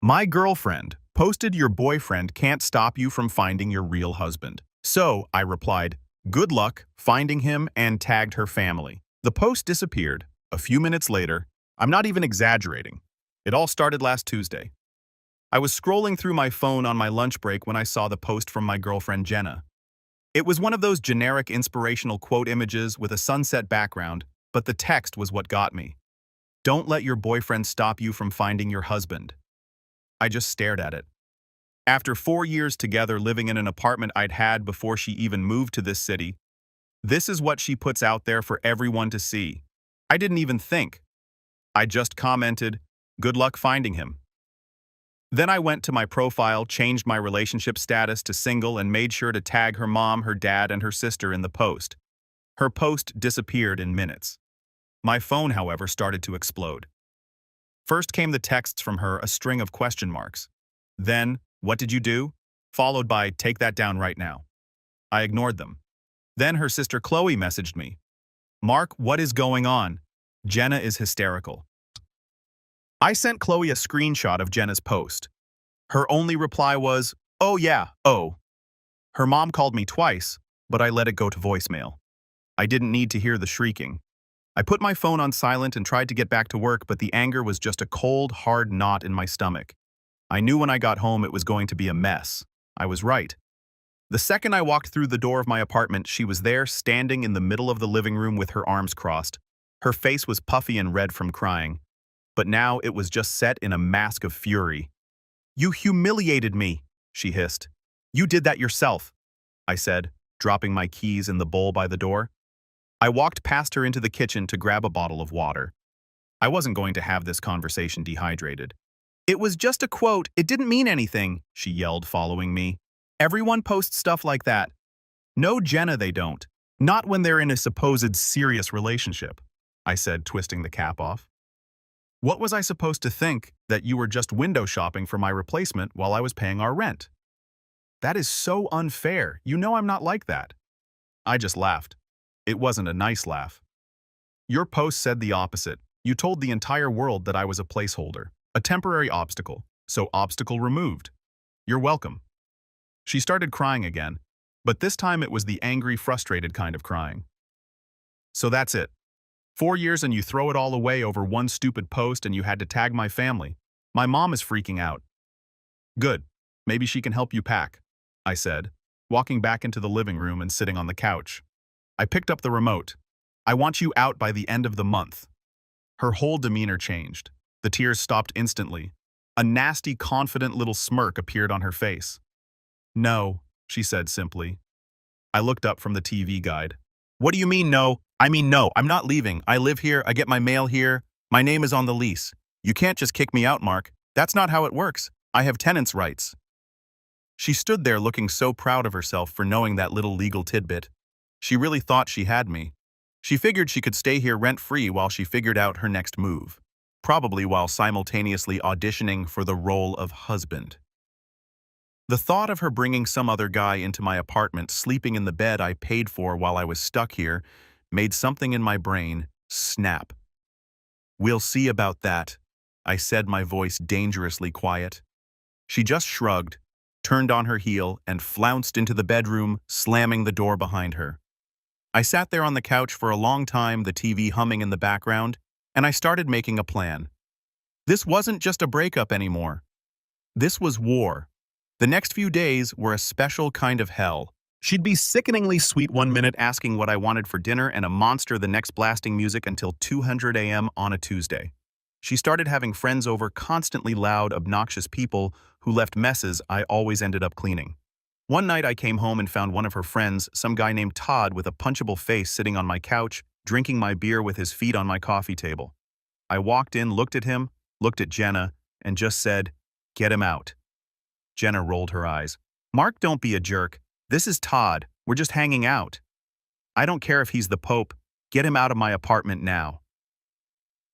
My girlfriend posted your boyfriend can't stop you from finding your real husband. So, I replied, good luck finding him and tagged her family. The post disappeared. A few minutes later, I'm not even exaggerating. It all started last Tuesday. I was scrolling through my phone on my lunch break when I saw the post from my girlfriend Jenna. It was one of those generic inspirational quote images with a sunset background, but the text was what got me. Don't let your boyfriend stop you from finding your husband. I just stared at it. After 4 years together living in an apartment I'd had before she even moved to this city, this is what she puts out there for everyone to see. I didn't even think. I just commented, good luck finding him. Then I went to my profile, changed my relationship status to single, and made sure to tag her mom, her dad, and her sister in the post. Her post disappeared in minutes. My phone, however, started to explode. First came the texts from her, a string of question marks. Then, what did you do? Followed by, take that down right now. I ignored them. Then her sister Chloe messaged me. Mark, what is going on? Jenna is hysterical. I sent Chloe a screenshot of Jenna's post. Her only reply was, oh yeah, oh. Her mom called me twice, but I let it go to voicemail. I didn't need to hear the shrieking. I put my phone on silent and tried to get back to work, but the anger was just a cold, hard knot in my stomach. I knew when I got home it was going to be a mess. I was right. The second I walked through the door of my apartment, she was there, standing in the middle of the living room with her arms crossed. Her face was puffy and red from crying, but now it was just set in a mask of fury. You humiliated me, she hissed. You did that yourself, I said, dropping my keys in the bowl by the door. I walked past her into the kitchen to grab a bottle of water. I wasn't going to have this conversation dehydrated. It was just a quote, it didn't mean anything, she yelled, following me. Everyone posts stuff like that. No, Jenna, they don't. Not when they're in a supposed serious relationship, I said, twisting the cap off. What was I supposed to think, that you were just window shopping for my replacement while I was paying our rent? That is so unfair. You know I'm not like that. I just laughed. It wasn't a nice laugh. Your post said the opposite. You told the entire world that I was a placeholder, a temporary obstacle, so obstacle removed. You're welcome. She started crying again, but this time it was the angry, frustrated kind of crying. So that's it. 4 years and you throw it all away over one stupid post and you had to tag my family. My mom is freaking out. Good. Maybe she can help you pack, I said, walking back into the living room and sitting on the couch. I picked up the remote. I want you out by the end of the month. Her whole demeanor changed. The tears stopped instantly. A nasty, confident little smirk appeared on her face. No, she said simply. I looked up from the TV guide. What do you mean no? I mean no, I'm not leaving. I live here, I get my mail here. My name is on the lease. You can't just kick me out, Mark. That's not how it works. I have tenants' rights. She stood there looking so proud of herself for knowing that little legal tidbit. She really thought she had me. She figured she could stay here rent-free while she figured out her next move, probably while simultaneously auditioning for the role of husband. The thought of her bringing some other guy into my apartment, sleeping in the bed I paid for while I was stuck here, made something in my brain snap. We'll see about that, I said, my voice dangerously quiet. She just shrugged, turned on her heel, and flounced into the bedroom, slamming the door behind her. I sat there on the couch for a long time, the TV humming in the background, and I started making a plan. This wasn't just a breakup anymore. This was war. The next few days were a special kind of hell. She'd be sickeningly sweet one minute asking what I wanted for dinner and a monster the next, blasting music until 200 a.m. on a Tuesday. She started having friends over, constantly loud, obnoxious people who left messes I always ended up cleaning. One night I came home and found one of her friends, some guy named Todd with a punchable face, sitting on my couch, drinking my beer with his feet on my coffee table. I walked in, looked at him, looked at Jenna, and just said, "Get him out." Jenna rolled her eyes. "Mark, don't be a jerk. This is Todd. We're just hanging out. I don't care if he's the Pope. Get him out of my apartment now."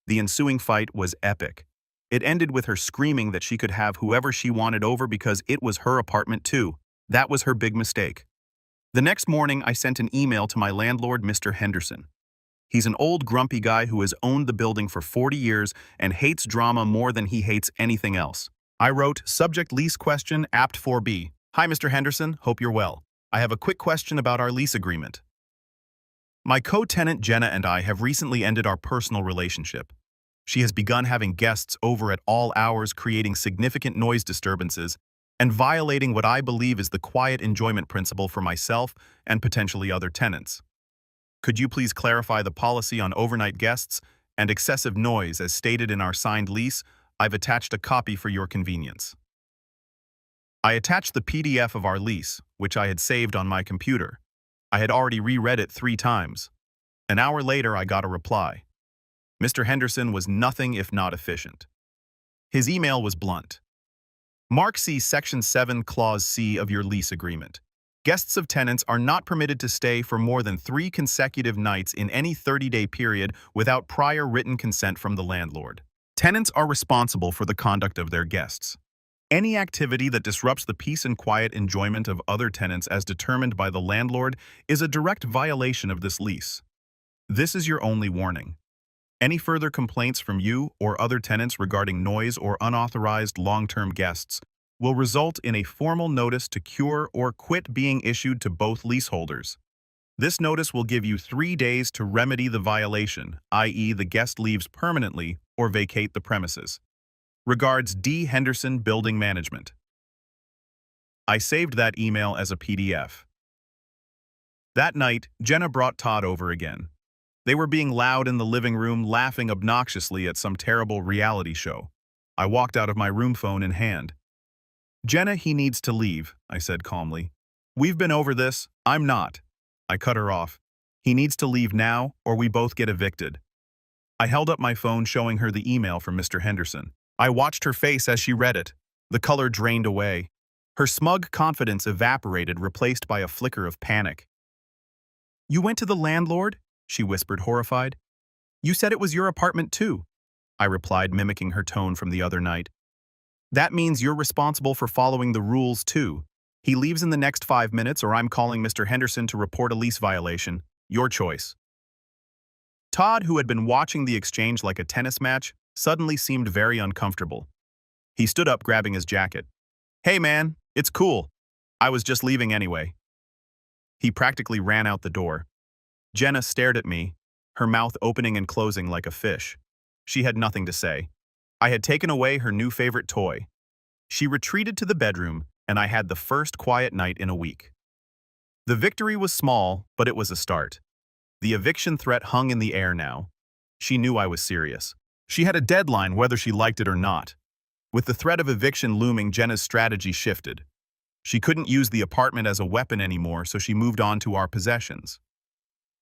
The ensuing fight was epic. It ended with her screaming that she could have whoever she wanted over because it was her apartment too. That was her big mistake. The next morning, I sent an email to my landlord, Mr. Henderson. He's an old grumpy guy who has owned the building for 40 years and hates drama more than he hates anything else. I wrote, subject lease question, apt 4B. Hi, Mr. Henderson, hope you're well. I have a quick question about our lease agreement. My co-tenant Jenna and I have recently ended our personal relationship. She has begun having guests over at all hours, creating significant noise disturbances and violating what I believe is the quiet enjoyment principle for myself and potentially other tenants. Could you please clarify the policy on overnight guests and excessive noise as stated in our signed lease? I've attached a copy for your convenience. I attached the PDF of our lease, which I had saved on my computer. I had already reread it 3 times. An hour later, I got a reply. Mr. Henderson was nothing if not efficient. His email was blunt. Mark C. Section 7, Clause C of your lease agreement. Guests of tenants are not permitted to stay for more than 3 consecutive nights in any 30-day period without prior written consent from the landlord. Tenants are responsible for the conduct of their guests. Any activity that disrupts the peace and quiet enjoyment of other tenants as determined by the landlord is a direct violation of this lease. This is your only warning. Any further complaints from you or other tenants regarding noise or unauthorized long-term guests will result in a formal notice to cure or quit being issued to both leaseholders. This notice will give you 3 days to remedy the violation, i.e. the guest leaves permanently or vacate the premises. Regards, D. Henderson, Building Management. I saved that email as a PDF. That night, Jenna brought Todd over again. They were being loud in the living room, laughing obnoxiously at some terrible reality show. I walked out of my room, phone in hand. Jenna, he needs to leave, I said calmly. We've been over this, I'm not. I cut her off. He needs to leave now, or we both get evicted. I held up my phone, showing her the email from Mr. Henderson. I watched her face as she read it. The color drained away. Her smug confidence evaporated, replaced by a flicker of panic. You went to the landlord? She whispered, horrified. You said it was your apartment too, I replied, mimicking her tone from the other night. That means you're responsible for following the rules too. He leaves in the next 5 minutes, or I'm calling Mr. Henderson to report a lease violation. Your choice. Todd, who had been watching the exchange like a tennis match, suddenly seemed very uncomfortable. He stood up, grabbing his jacket. Hey man, it's cool. I was just leaving anyway. He practically ran out the door. Jenna stared at me, her mouth opening and closing like a fish. She had nothing to say. I had taken away her new favorite toy. She retreated to the bedroom, and I had the first quiet night in a week. The victory was small, but it was a start. The eviction threat hung in the air now. She knew I was serious. She had a deadline whether she liked it or not. With the threat of eviction looming, Jenna's strategy shifted. She couldn't use the apartment as a weapon anymore, so she moved on to our possessions.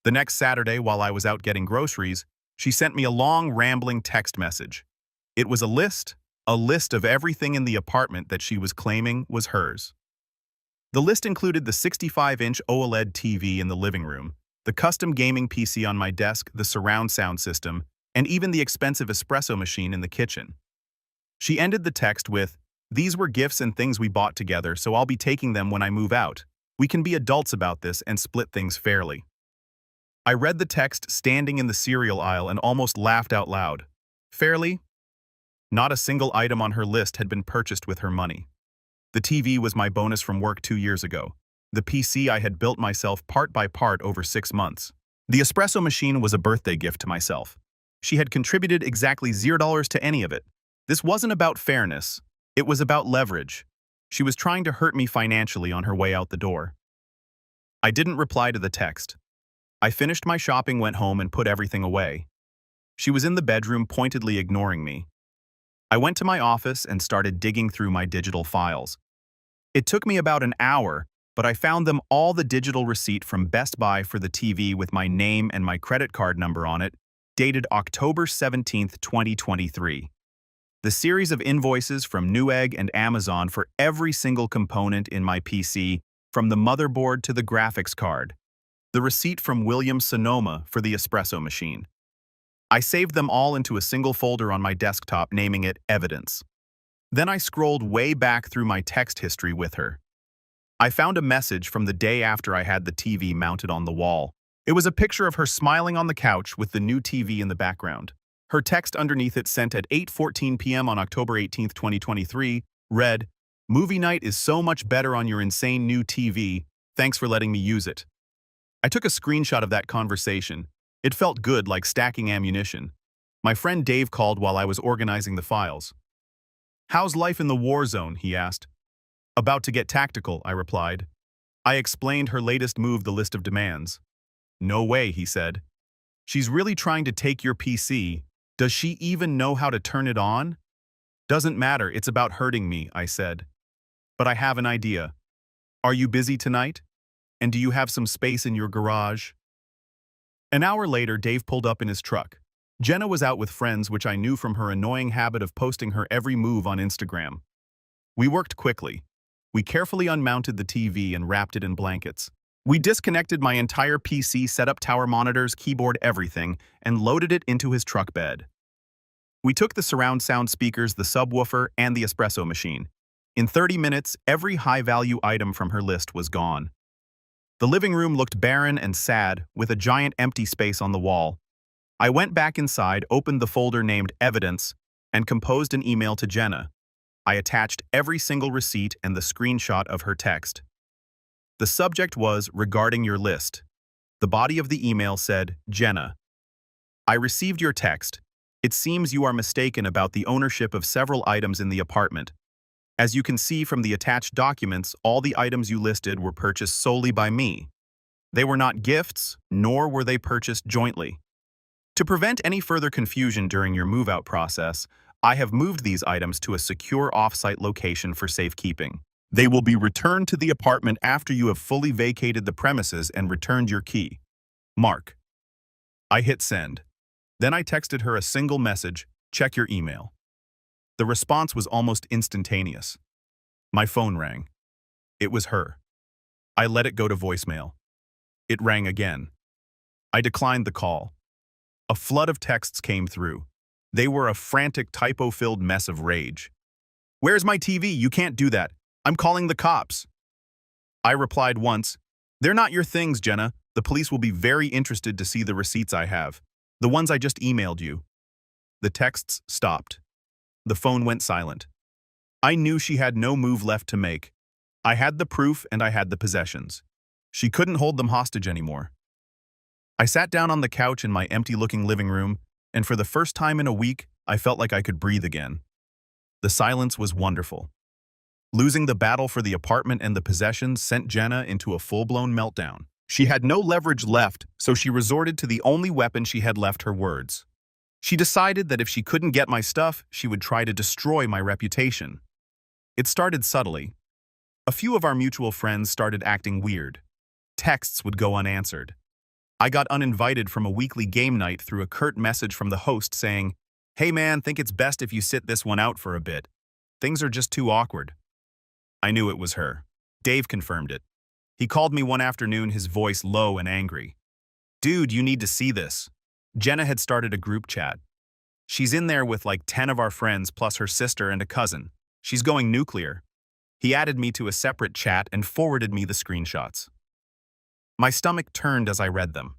The next Saturday, while I was out getting groceries, she sent me a long, rambling text message. It was a list of everything in the apartment that she was claiming was hers. The list included the 65-inch OLED TV in the living room, the custom gaming PC on my desk, the surround sound system, and even the expensive espresso machine in the kitchen. She ended the text with, "These were gifts and things we bought together, so I'll be taking them when I move out. We can be adults about this and split things fairly." I read the text standing in the cereal aisle and almost laughed out loud. Fairly? Not a single item on her list had been purchased with her money. The TV was my bonus from work 2 years ago. The PC I had built myself part by part over 6 months. The espresso machine was a birthday gift to myself. She had contributed exactly $0 to any of it. This wasn't about fairness. It was about leverage. She was trying to hurt me financially on her way out the door. I didn't reply to the text. I finished my shopping, went home, and put everything away. She was in the bedroom, pointedly ignoring me. I went to my office and started digging through my digital files. It took me about an hour, but I found them all: the digital receipt from Best Buy for the TV with my name and my credit card number on it, dated October 17, 2023. The series of invoices from Newegg and Amazon for every single component in my PC, from the motherboard to the graphics card. The receipt from Williams Sonoma for the espresso machine. I saved them all into a single folder on my desktop, naming it Evidence. Then I scrolled way back through my text history with her. I found a message from the day after I had the TV mounted on the wall. It was a picture of her smiling on the couch with the new TV in the background. Her text underneath it, sent at 8:14 p.m. on October 18, 2023, Read, "Movie night is so much better on your insane new TV. Thanks for letting me use it." I took a screenshot of that conversation. It felt good, like stacking ammunition. My friend Dave called while I was organizing the files. "How's life in the war zone?" he asked. "About to get tactical," I replied. I explained her latest move, the list of demands. "No way," he said. "She's really trying to take your PC. Does she even know how to turn it on?" "Doesn't matter, it's about hurting me," I said. "But I have an idea. Are you busy tonight? And do you have some space in your garage?" An hour later, Dave pulled up in his truck. Jenna was out with friends, which I knew from her annoying habit of posting her every move on Instagram. We worked quickly. We carefully unmounted the TV and wrapped it in blankets. We disconnected my entire PC, set up tower monitors, keyboard, everything, and loaded it into his truck bed. We took the surround sound speakers, the subwoofer, and the espresso machine. In 30 minutes, every high-value item from her list was gone. The living room looked barren and sad, with a giant empty space on the wall. I went back inside, opened the folder named Evidence, and composed an email to Jenna. I attached every single receipt and the screenshot of her text. The subject was "Regarding your list." The body of the email said, "Jenna, I received your text. It seems you are mistaken about the ownership of several items in the apartment. As you can see from the attached documents, all the items you listed were purchased solely by me. They were not gifts, nor were they purchased jointly. To prevent any further confusion during your move-out process, I have moved these items to a secure off-site location for safekeeping. They will be returned to the apartment after you have fully vacated the premises and returned your key. Mark." I hit send. Then I texted her a single message, "Check your email." The response was almost instantaneous. My phone rang. It was her. I let it go to voicemail. It rang again. I declined the call. A flood of texts came through. They were a frantic, typo-filled mess of rage. "Where's my TV? You can't do that. I'm calling the cops." I replied once, "They're not your things, Jenna. The police will be very interested to see the receipts I have. The ones I just emailed you." The texts stopped. The phone went silent. I knew she had no move left to make. I had the proof and I had the possessions. She couldn't hold them hostage anymore. I sat down on the couch in my empty-looking living room, and for the first time in a week, I felt like I could breathe again. The silence was wonderful. Losing the battle for the apartment and the possessions sent Jenna into a full-blown meltdown. She had no leverage left, so she resorted to the only weapon she had left: her words. She decided that if she couldn't get my stuff, she would try to destroy my reputation. It started subtly. A few of our mutual friends started acting weird. Texts would go unanswered. I got uninvited from a weekly game night through a curt message from the host saying, "Hey man, think it's best if you sit this one out for a bit. Things are just too awkward." I knew it was her. Dave confirmed it. He called me one afternoon, his voice low and angry. "Dude, you need to see this." Jenna had started a group chat. "She's in there with like 10 of our friends plus her sister and a cousin. She's going nuclear." He added me to a separate chat and forwarded me the screenshots. My stomach turned as I read them.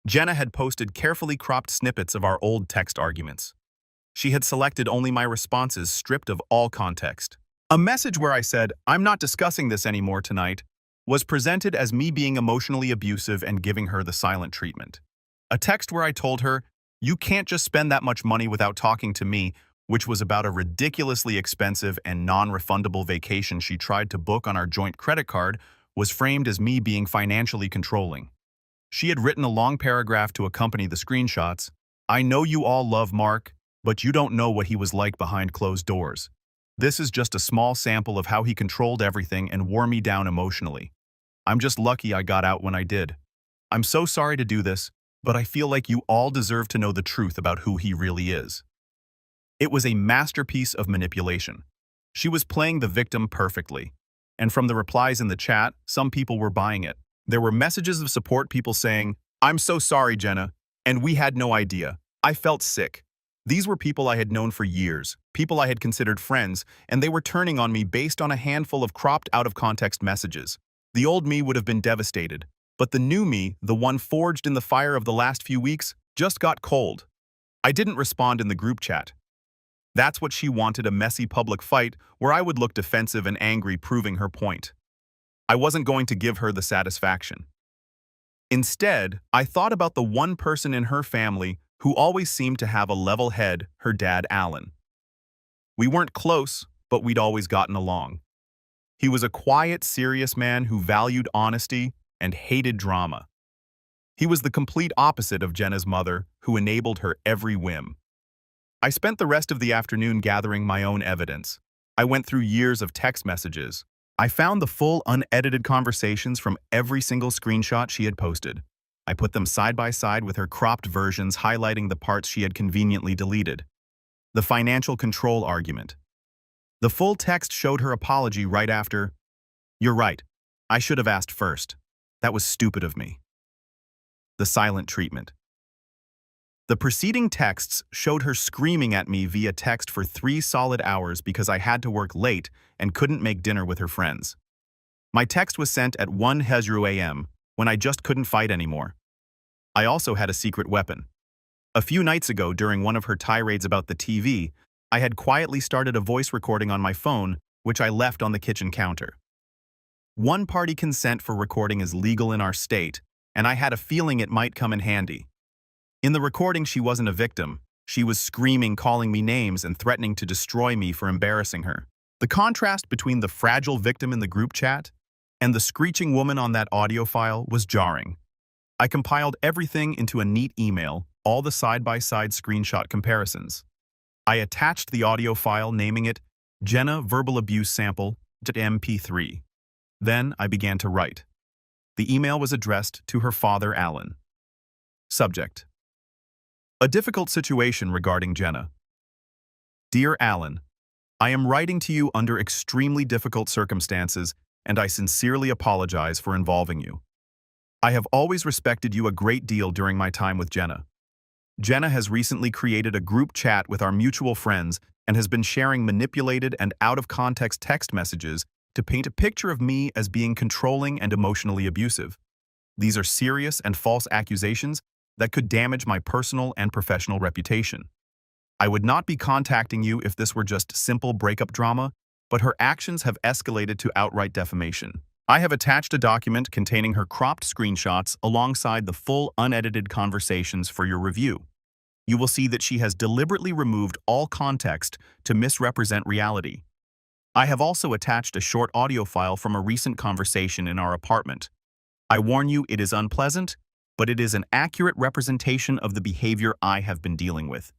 Jenna had posted carefully cropped snippets of our old text arguments. She had selected only my responses, stripped of all context. A message where I said, "I'm not discussing this anymore tonight," was presented as me being emotionally abusive and giving her the silent treatment. A text where I told her, "You can't just spend that much money without talking to me," which was about a ridiculously expensive and non-refundable vacation she tried to book on our joint credit card, was framed as me being financially controlling. She had written a long paragraph to accompany the screenshots. "I know you all love Mark, but you don't know what he was like behind closed doors. This is just a small sample of how he controlled everything and wore me down emotionally. I'm just lucky I got out when I did. I'm so sorry to do this, but I feel like you all deserve to know the truth about who he really is." It was a masterpiece of manipulation. She was playing the victim perfectly. And from the replies in the chat, some people were buying it. There were messages of support, people saying, "I'm so sorry, Jenna, and we had no idea. I felt sick." These were people I had known for years, people I had considered friends, and they were turning on me based on a handful of cropped out-of-context messages. The old me would have been devastated, but the new me, the one forged in the fire of the last few weeks, just got cold. I didn't respond in the group chat. That's what she wanted, a messy public fight where I would look defensive and angry, proving her point. I wasn't going to give her the satisfaction. Instead, I thought about the one person in her family who always seemed to have a level head, her dad, Alan. We weren't close, but we'd always gotten along. He was a quiet, serious man who valued honesty and hated drama. He was the complete opposite of Jenna's mother, who enabled her every whim. I spent the rest of the afternoon gathering my own evidence. I went through years of text messages. I found the full, unedited conversations from every single screenshot she had posted. I put them side by side with her cropped versions highlighting the parts she had conveniently deleted. The financial control argument. The full text showed her apology right after, "You're right. I should have asked first. That was stupid of me." The silent treatment. The preceding texts showed her screaming at me via text for 3 solid hours because I had to work late and couldn't make dinner with her friends. My text was sent at 1:00 a.m. when I just couldn't fight anymore. I also had a secret weapon. A few nights ago, during one of her tirades about the TV, I had quietly started a voice recording on my phone, which I left on the kitchen counter. One-party consent for recording is legal in our state, and I had a feeling it might come in handy. In the recording, she wasn't a victim. She was screaming, calling me names, and threatening to destroy me for embarrassing her. The contrast between the fragile victim in the group chat and the screeching woman on that audio file was jarring. I compiled everything into a neat email, all the side-by-side screenshot comparisons. I attached the audio file, naming it Jenna Verbal Abuse Sample .mp3. Then I began to write. The email was addressed to her father, Alan. Subject: a difficult situation regarding Jenna. Dear Alan, I am writing to you under extremely difficult circumstances, and I sincerely apologize for involving you. I have always respected you a great deal during my time with Jenna. Jenna has recently created a group chat with our mutual friends and has been sharing manipulated and out-of-context text messages to paint a picture of me as being controlling and emotionally abusive. These are serious and false accusations that could damage my personal and professional reputation. I would not be contacting you if this were just simple breakup drama, but her actions have escalated to outright defamation. I have attached a document containing her cropped screenshots alongside the full unedited conversations for your review. You will see that she has deliberately removed all context to misrepresent reality. I have also attached a short audio file from a recent conversation in our apartment. I warn you, it is unpleasant, but it is an accurate representation of the behavior I have been dealing with.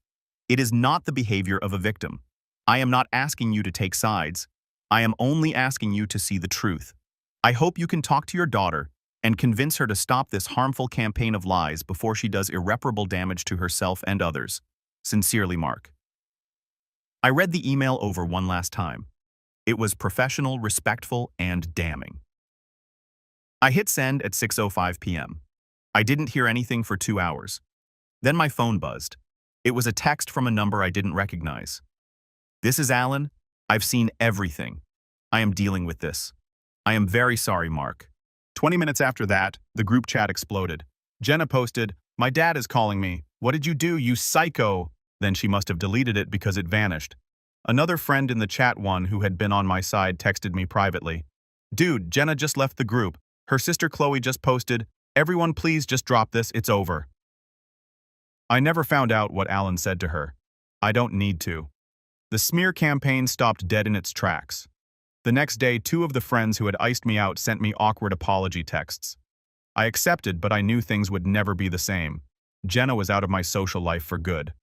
It is not the behavior of a victim. I am not asking you to take sides. I am only asking you to see the truth. I hope you can talk to your daughter and convince her to stop this harmful campaign of lies before she does irreparable damage to herself and others. Sincerely, Mark. I read the email over one last time. It was professional, respectful, and damning. I hit send at 6:05 p.m. I didn't hear anything for 2 hours. Then my phone buzzed. It was a text from a number I didn't recognize. This is Alan. I've seen everything. I am dealing with this. I am very sorry, Mark. 20 minutes after that, the group chat exploded. Jenna posted, "My dad is calling me. What did you do, you psycho?" Then she must have deleted it because it vanished. Another friend in the chat, one who had been on my side, texted me privately. "Dude, Jenna just left the group. Her sister Chloe just posted, 'Everyone please just drop this, it's over.'" I never found out what Alan said to her. I don't need to. The smear campaign stopped dead in its tracks. The next day, 2 of the friends who had iced me out sent me awkward apology texts. I accepted, but I knew things would never be the same. Jenna was out of my social life for good.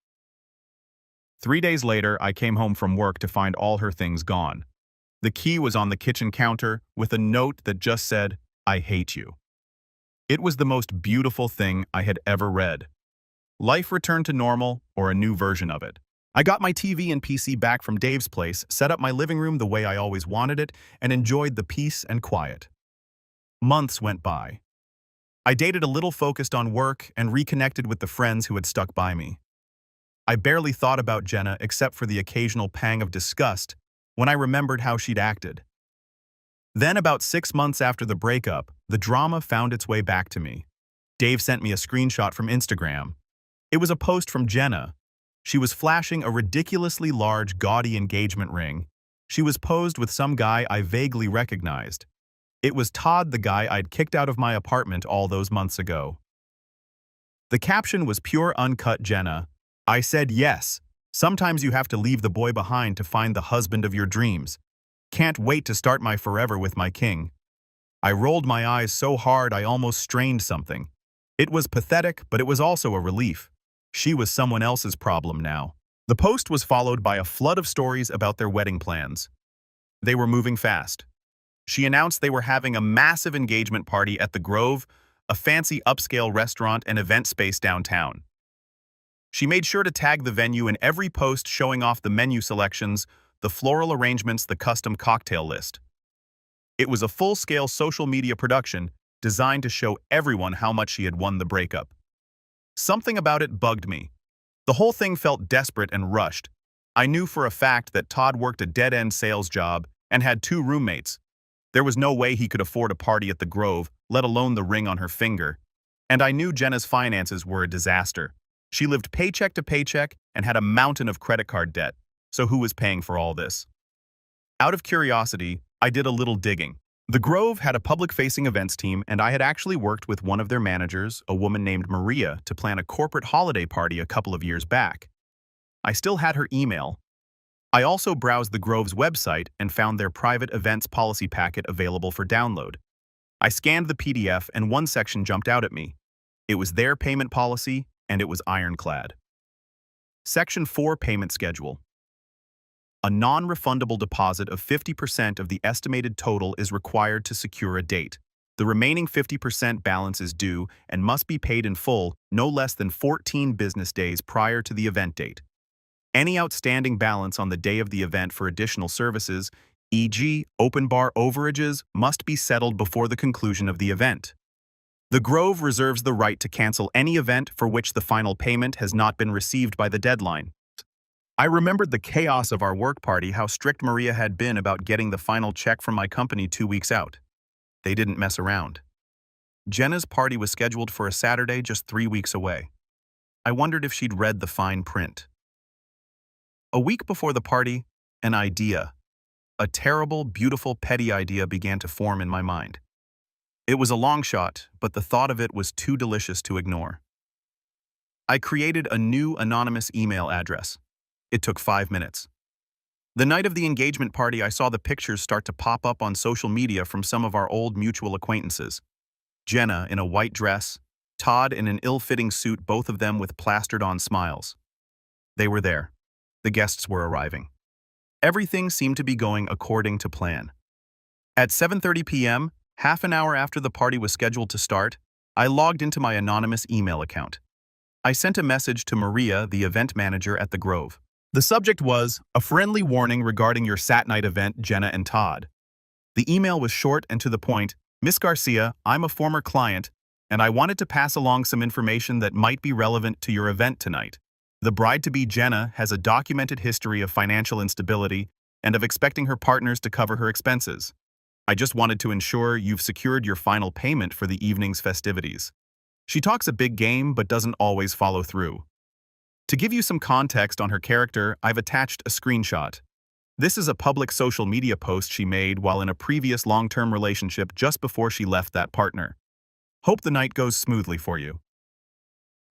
3 days later, I came home from work to find all her things gone. The key was on the kitchen counter with a note that just said, "I hate you." It was the most beautiful thing I had ever read. Life returned to normal, or a new version of it. I got my TV and PC back from Dave's place, set up my living room the way I always wanted it, and enjoyed the peace and quiet. Months went by. I dated a little, focused on work, and reconnected with the friends who had stuck by me. I barely thought about Jenna except for the occasional pang of disgust when I remembered how she'd acted. Then, about 6 months after the breakup, the drama found its way back to me. Dave sent me a screenshot from Instagram. It was a post from Jenna. She was flashing a ridiculously large, gaudy engagement ring. She was posed with some guy I vaguely recognized. It was Todd, the guy I'd kicked out of my apartment all those months ago. The caption was pure uncut Jenna. I said yes. Sometimes you have to leave the boy behind to find the husband of your dreams. Can't wait to start my forever with my king. I rolled my eyes so hard I almost strained something. It was pathetic, but it was also a relief. She was someone else's problem now. The post was followed by a flood of stories about their wedding plans. They were moving fast. She announced they were having a massive engagement party at the Grove, a fancy upscale restaurant and event space downtown. She made sure to tag the venue in every post, showing off the menu selections, the floral arrangements, the custom cocktail list. It was a full-scale social media production designed to show everyone how much she had won the breakup. Something about it bugged me. The whole thing felt desperate and rushed. I knew for a fact that Todd worked a dead-end sales job and had 2 roommates. There was no way he could afford a party at the Grove, let alone the ring on her finger. And I knew Jenna's finances were a disaster. She lived paycheck to paycheck and had a mountain of credit card debt. So who was paying for all this? Out of curiosity, I did a little digging. The Grove had a public-facing events team, and I had actually worked with one of their managers, a woman named Maria, to plan a corporate holiday party a couple of years back. I still had her email. I also browsed the Grove's website and found their private events policy packet available for download. I scanned the PDF and one section jumped out at me. It was their payment policy, and it was ironclad. Section 4 Payment Schedule. A non-refundable deposit of 50% of the estimated total is required to secure a date. The remaining 50% balance is due and must be paid in full no less than 14 business days prior to the event date. Any outstanding balance on the day of the event for additional services, e.g., open bar overages, must be settled before the conclusion of the event. The Grove reserves the right to cancel any event for which the final payment has not been received by the deadline. I remembered the chaos of our work party, how strict Maria had been about getting the final check from my company 2 weeks out. They didn't mess around. Jenna's party was scheduled for a Saturday just 3 weeks away. I wondered if she'd read the fine print. A week before the party, an idea, a terrible, beautiful, petty idea began to form in my mind. It was a long shot, but the thought of it was too delicious to ignore. I created a new anonymous email address. It took 5 minutes. The night of the engagement party, I saw the pictures start to pop up on social media from some of our old mutual acquaintances. Jenna in a white dress, Todd in an ill-fitting suit, both of them with plastered-on smiles. They were there. The guests were arriving. Everything seemed to be going according to plan. At 7:30 p.m., half an hour after the party was scheduled to start, I logged into my anonymous email account. I sent a message to Maria, the event manager at the Grove. The subject was, "A friendly warning regarding your Sat Night event, Jenna and Todd." The email was short and to the point. "Miss Garcia, I'm a former client, and I wanted to pass along some information that might be relevant to your event tonight. The bride-to-be Jenna has a documented history of financial instability and of expecting her partners to cover her expenses. I just wanted to ensure you've secured your final payment for the evening's festivities. She talks a big game but doesn't always follow through." To give you some context on her character, I've attached a screenshot. This is a public social media post she made while in a previous long-term relationship just before she left that partner. Hope the night goes smoothly for you.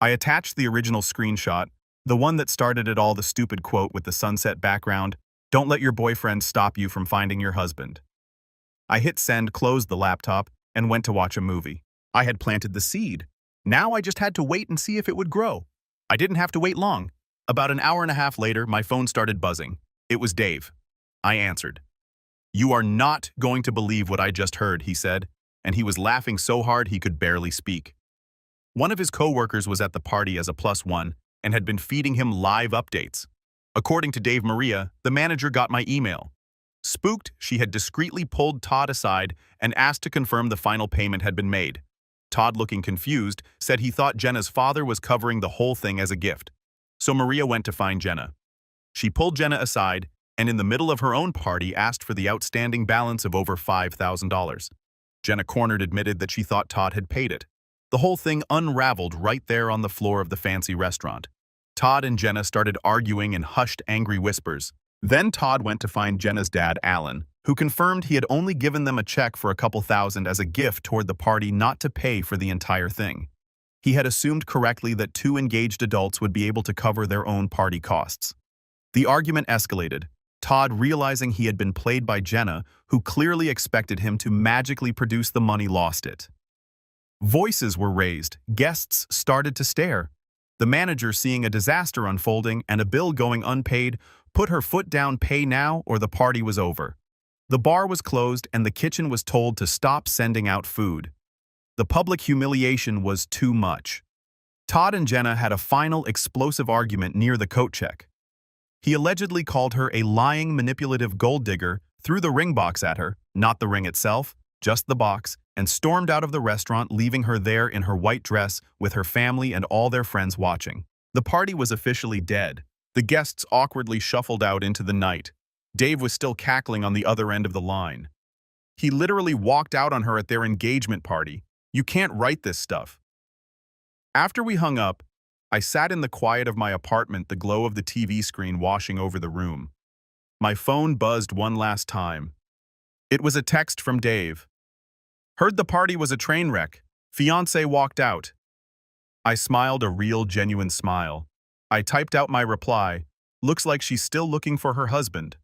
I attached the original screenshot, the one that started it all, the stupid quote with the sunset background, "Don't let your boyfriend stop you from finding your husband." I hit send, closed the laptop, and went to watch a movie. I had planted the seed. Now I just had to wait and see if it would grow. I didn't have to wait long. About an hour and a half later, my phone started buzzing. It was Dave. I answered. "You are not going to believe what I just heard," he said, and he was laughing so hard he could barely speak. One of his co-workers was at the party as a +1 and had been feeding him live updates. According to Dave Maria, the manager got my email. Spooked, she had discreetly pulled Todd aside and asked to confirm the final payment had been made. Todd, looking confused, said he thought Jenna's father was covering the whole thing as a gift. So Maria went to find Jenna. She pulled Jenna aside and in the middle of her own party asked for the outstanding balance of over $5,000. Jenna, cornered, admitted that she thought Todd had paid it. The whole thing unraveled right there on the floor of the fancy restaurant. Todd and Jenna started arguing in hushed, angry whispers. Then Todd went to find Jenna's dad, Alan, who confirmed he had only given them a check for a couple thousand as a gift toward the party, not to pay for the entire thing. He had assumed correctly that two engaged adults would be able to cover their own party costs. The argument escalated, Todd realizing he had been played by Jenna, who clearly expected him to magically produce the money, lost it. Voices were raised, guests started to stare. The manager, seeing a disaster unfolding and a bill going unpaid, put her foot down, pay now or the party was over. The bar was closed and the kitchen was told to stop sending out food. The public humiliation was too much. Todd and Jenna had a final explosive argument near the coat check. He allegedly called her a lying, manipulative gold digger, threw the ring box at her, not the ring itself, just the box, and stormed out of the restaurant, leaving her there in her white dress with her family and all their friends watching. The party was officially dead. The guests awkwardly shuffled out into the night. Dave was still cackling on the other end of the line. He literally walked out on her at their engagement party. You can't write this stuff. After we hung up, I sat in the quiet of my apartment, the glow of the TV screen washing over the room. My phone buzzed one last time. It was a text from Dave. Heard the party was a train wreck. Fiancé walked out. I smiled a real, genuine smile. I typed out my reply. Looks like she's still looking for her husband.